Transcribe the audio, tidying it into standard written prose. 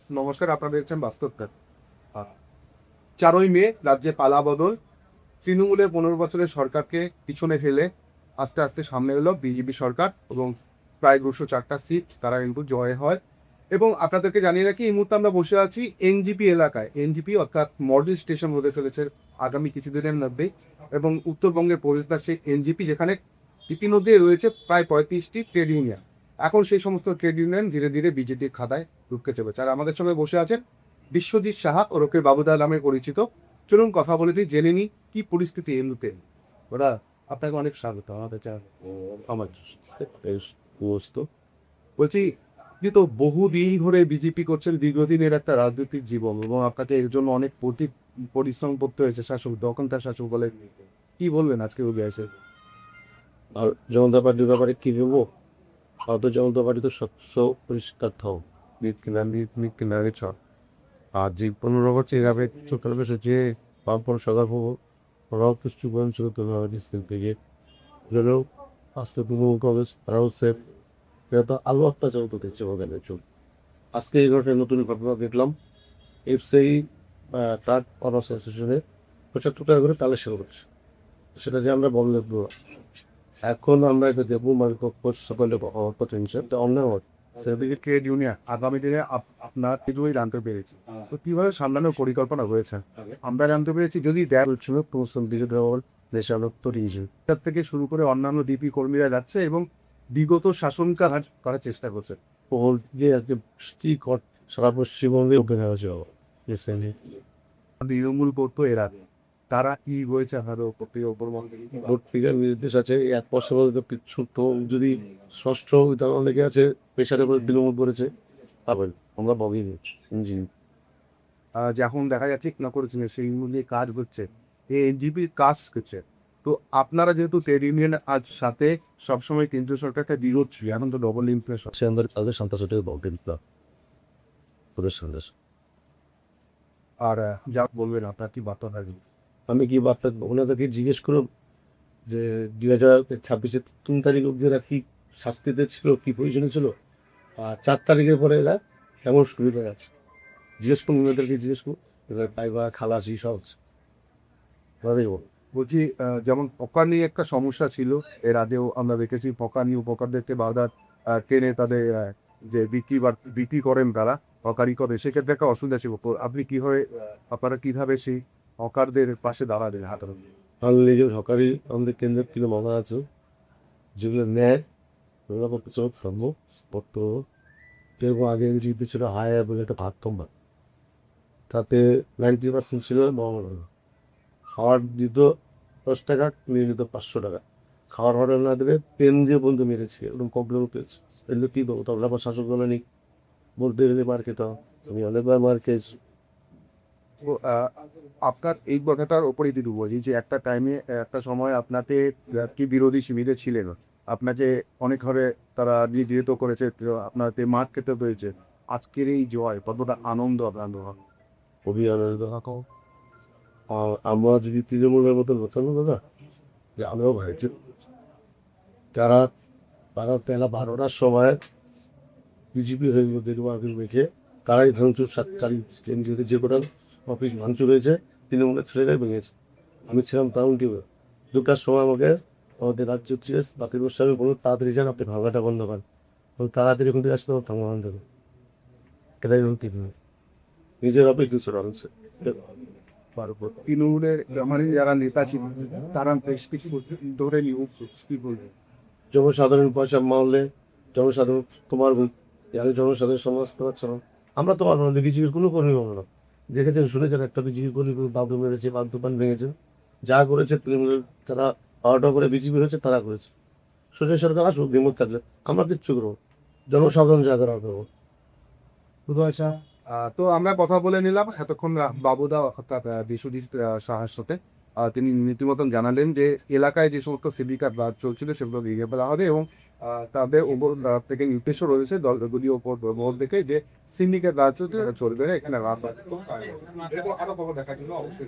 নমস্কার, আপনারা দেখছেন বাস্তবতার। 4ই মে রাজ্যে পালাবদল। তৃণমূলের 15 বছরের সরকারকে পিছনে ফেলে আস্তে আস্তে সামনে এলো বিজেপি সরকার এবং প্রায় 204টা সিট তারা কিন্তু জয় হয়। এবং আপনাদেরকে জানিয়ে রাখি, এই মুহূর্তে আমরা বসে আছি এনজিপি এলাকায়। এনজিপি অর্থাৎ মডেল স্টেশন হতে চলেছে আগামী কিছুদিনের মধ্যেই, এবং উত্তরবঙ্গের প্রবেশদ্বার সেই এনজিপি, যেখানে ইতিমধ্যে রয়েছে প্রায় 35টি ট্রেড ইউনিয়ন। এখন সেই সমস্ত ট্রেড ইউনিয়ন ধীরে ধীরে বিজেপির খাতায় ঢুকতে চলেছে। আর আমাদের সঙ্গে বসে আছেন বিশ্বজিৎ সাহা, ওরকে বাবুদা নামে পরিচিত। চলুন কথা বলে দিই, জেনে নিই কি পরিস্থিতি এই মুহূর্তে। ওরা আপনাকে অনেক স্বাগত আমাদের আমার বেশ ব্যস্ত। বলছি, আপনি তো বহুদিন ধরে বিজেপি করছেন, দীর্ঘদিনের একটা রাজনৈতিক জীবন, এবং আপনাকে এর জন্য অনেক পরিশ্রম করতে হয়েছে শাসক, দখলদার শাসক বলে। কি বলবেন আজকে ওই এসে? আর জনতা পার্টির ব্যাপারে কী ভেবো? ভারতীয় জনতা পার্টি তো স্বচ্ছ পরিষ্কার থাও আর যে 15 বছর এভাবে ছোট্ট বসেছে পাম্পন সদা হবো ওরাও কিছু বয়ন শুরু করবে আমাদের স্কুল থেকে যেন আস্তে তৃণমূল কংগ্রেস তারা হচ্ছে এটা তো আলু অত্যাচার তো দেখছে ওখানে চল। আজকে এই ঘটনায় নতুন ঘটনা দেখলাম, এফসিআই ট্রাক অনার্স অ্যাসোসিয়েশনে 75 টাকা করে তালে সেল করছে। সেটা যে আমরা বন্ধ করবো, এখন আমরা এটা দেবো মানে সকলে অন্যায় হয়। সার্টিফিকেট ট্রেড ইউনিয়ন আগামী দিনে আপনার কিছুই জানতে পেরেছি, তো কিভাবে সামলানোর পরিকল্পনা রয়েছে? আমরা জানতে পেরেছি যদি তার থেকে শুরু করে অন্যান্য ডিপি কর্মীরা যাচ্ছে এবং বিগত শাসনকাল করার চেষ্টা করছে। ও যে আজকে কর সারা পশ্চিমবঙ্গে ওপেন হয়েছে রিসেন্টলি তৃণমূল করতো এরা, তারা কি হয়েছে আমাদের ওপর ভোট ফিগার নির্দেশ আছে 1 বছর পিছু তো যদি ষষ্ঠ তার অনেকে আছে প্রেশারের উপরে তৃণমূল করেছে পাবেন আমরা বগিনি জি। যখন দেখা যাচ্ছে না করেছিল সেই নিয়ে কাজ হচ্ছে, এনজিপি কাজ করছে। তো আপনারা যেহেতু ট্রেড ইউনিয়ন আজ সাথে সবসময় কেন্দ্রীয় সরকারকে বিরোধ ছিল, এখন তো ডবল ইমপ্রেশন। সে আমাদের তাদের সন্ত্রাসটাকে বলতেন না ওদের সন্ত্রাস। আর যা বলবেন আপনার কি বার্তা থাকবে? আমি কি বার্তা ওনাদেরকে জিজ্ঞেস করুন যে 2026-এর 3 তারিখ অব্দি এরা কী শাস্তিতে ছিল, কী পজিশনে ছিল, আর 4 তারিখের পরে এরা কেমন সুবিধা আছে জিজ্ঞেস করুন, ওনাদেরকে জিজ্ঞেস করুন। এবার পাইবা খালাসি সব ভাবেই বল। বলছি, যেমন পকা নিয়ে একটা সমস্যা ছিল, এর আগেও আমরা দেখেছি পকা নিয়ে উপকারদেরকে বাধা টেনে তাদের যে বিক্রি করেন তারা হকারি করে, সেক্ষেত্রে একটা অসুবিধা ছিল। তো আপনি কীভাবে, আপনারা কীভাবে সেই হকারদের পাশে দাঁড়ালেন হাতার? আমাদের নিজের সরকারি আমাদের কেন্দ্রের কিছু মামলা আছে যেগুলো নেয় ওগুলো কিছু ধর্ম স্পষ্ট কেরকম আগে জিতে ছিল হায়ার বলে একটা ভারতম্য, তাতে 90% ছিল খাওয়ার দিত 10 টাকা, নিয়ে নিত 500 টাকা। খাওয়ার অর্ডার না দেবে পেন দিয়ে বলতে মেরেছি, এরকম কমপ্লেন উঠেছে। এগুলো কী বলবো, তাহলে আবার শাসক দলে নেই বলতে গেলে মার খেতাম, আমি অনেকবার মার খেয়েছি। তো আপনার এই কথাটার ওপরেই যদি বলি যে একটা টাইমে একটা সময় আপনাতে কি বিরোধী শিবিরে ছিলেন, আপনাকে অনেক ঘরে তারা নিগৃহীত করেছে, তো আপনাকে মাঠ খেতে হয়েছে। আজকের এই জয় কতটা আনন্দ আপনার? খুবই আনন্দ থাকো। আর আমরা যদি তৃণমূলের মতো হতাম না দাদা, যে আমরাও ভাইছি তারা তারা 12টার সময় বিজেপি হয়ে দেখবো আগে মেখে তারাই ভাঙচুর 7 তারিখ কেন্দ্রীয়তে যে কটা অফিস ভাঙচুর হয়েছে তৃণমূলের ছেলেরাই ভেঙেছে। আমি ছিলাম টাউন টিউবে 2টার সময় আমাকে আমাদের রাজ্য ছিল বাতিল গোস্বামী বলুন তাড়াতাড়ি যান, আপনি ভাঙাটা বন্ধ করেন, তাড়াতাড়ি কিন্তু আসতে থামা বন্ধ করেন। এটাই তৃণমূল নিজের অফিস 200 রাখছে। তৃণমূলের মানে যারা নেতা ছিল তারা বেশ কিছু ধরে নিয়ে কি বলবে? জনসাধারণ পয়সা মারলে জনসাধারণ তোমার যাদের জনসাধারণ সমাজতে পারছে না, আমরা তো পারবো না, বিজেপির কোনো কর্মী পাবো না। দেখেছেন শুনেছেন একটা বিজেপি কর্মী বাবু মেরেছে, বাদ দোকান ভেঙেছেন, যা করেছে তৃণমূলের যারা পাওয়াটা করে বিজেপি হয়েছে তারা করেছে। সোজা সরকার আসুক বিমত থাকলে আমরা কিচ্ছু করবো, জনসাধারণ যা করার করবো। শুধু আচ্ছা, তো আমরা কথা বলে নিলাম এতক্ষণ বাবুদা অর্থাৎ বিশ্বজিৎ সাহার সাথে। তিনি নীতিমতন জানালেন যে এলাকায় যে সমস্ত সেবিকা কাজ চলছিল সেগুলো ভেঙে ফেলা হবে, এবং তাদের ওপর থেকে নির্দেশও রয়েছে দলগুলির ওপর ভোট দেখে যে সিন্ডিকেট রাজ চলবে না, এখানে রাত আরো খবর দেখার জন্য অবশ্যই